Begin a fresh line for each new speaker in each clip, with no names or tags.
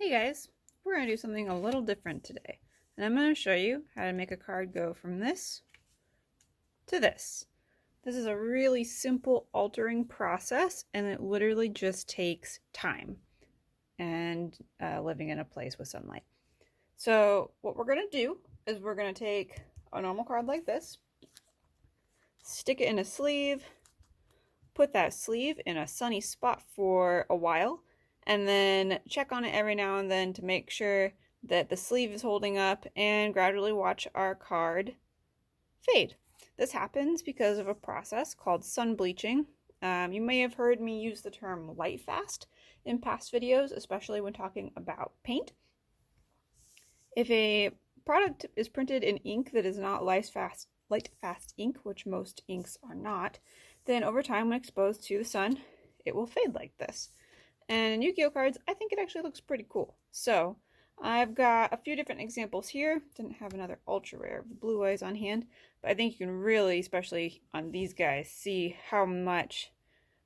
Hey guys, we're going to do something a little different today. And I'm going to show you how to make a card go from this to this. This is a really simple altering process, and it literally just takes time and living in a place with sunlight. So what we're going to do is we're going to take a normal card like this, stick it in a sleeve, put that sleeve in a sunny spot for a while, and then check on it every now and then to make sure that the sleeve is holding up, and gradually watch our card fade. This happens because of a process called sun bleaching. You may have heard me use the term light fast in past videos, especially when talking about paint. If a product is printed in ink that is not light fast ink, which most inks are not, then over time when exposed to the sun, it will fade like this. And in Yu-Gi-Oh cards, I think it actually looks pretty cool. So I've got a few different examples here. Didn't have another ultra rare of the blue eyes on hand, but I think you can really, especially on these guys, see how much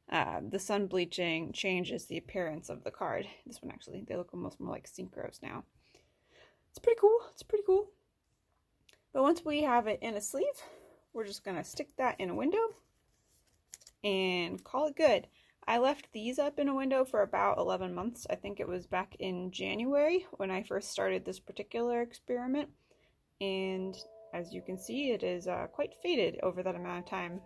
the sun bleaching changes the appearance of the card. This one actually, they look almost more like synchros now. It's pretty cool. It's pretty cool. But once we have it in a sleeve, we're just going to stick that in a window and call it good. I left these up in a window for about 11 months. I think it was back in January when I first started this particular experiment. And as you can see, it is quite faded over that amount of time.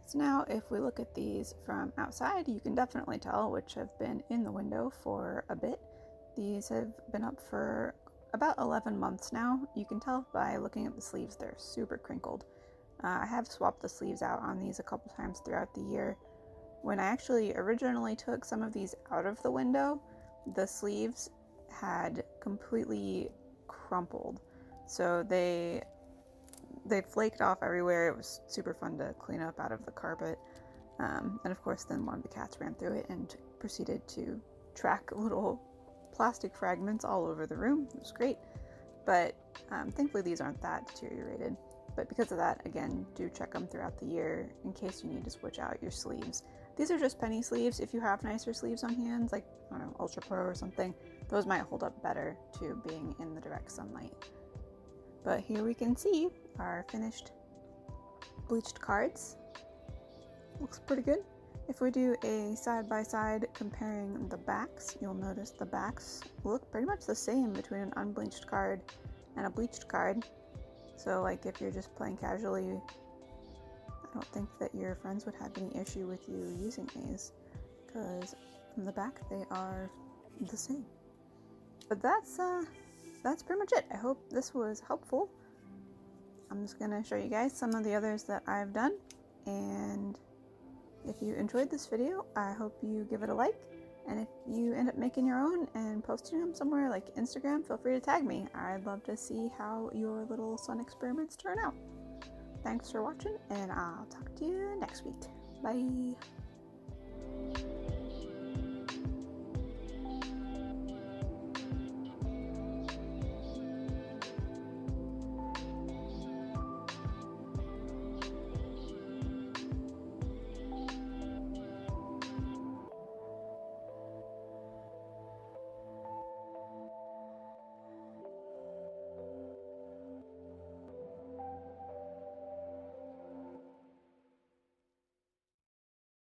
So now if we look at these from outside, you can definitely tell which have been in the window for a bit. These have been up for about 11 months now. You can tell by looking at the sleeves, they're super crinkled. I have swapped the sleeves out on these a couple times throughout the year. When I actually originally took some of these out of the window, the sleeves had completely crumpled. So they flaked off everywhere. It was super fun to clean up out of the carpet. And of course then one of the cats ran through it and proceeded to track little plastic fragments all over the room. It was great. But thankfully these aren't that deteriorated. But because of that, again, do check them throughout the year in case you need to switch out your sleeves. These are just penny sleeves. If you have nicer sleeves on hands, like, I don't know, Ultra Pro or something, those might hold up better to being in the direct sunlight. But here we can see our finished bleached cards. Looks pretty good. If we do a side-by-side comparing the backs, you'll notice the backs look pretty much the same between an unbleached card and a bleached card. So like if you're just playing casually, I don't think that your friends would have any issue with you using these, because from the back they are the same. But that's pretty much it. I hope this was helpful. I'm just gonna show you guys some of the others that I've done, and if you enjoyed this video, I hope you give it a like, and if you end up making your own and posting them somewhere like Instagram, feel free to tag me. I'd love to see how your little sun experiments turn out. Thanks for watching, and I'll talk to you next week. Bye!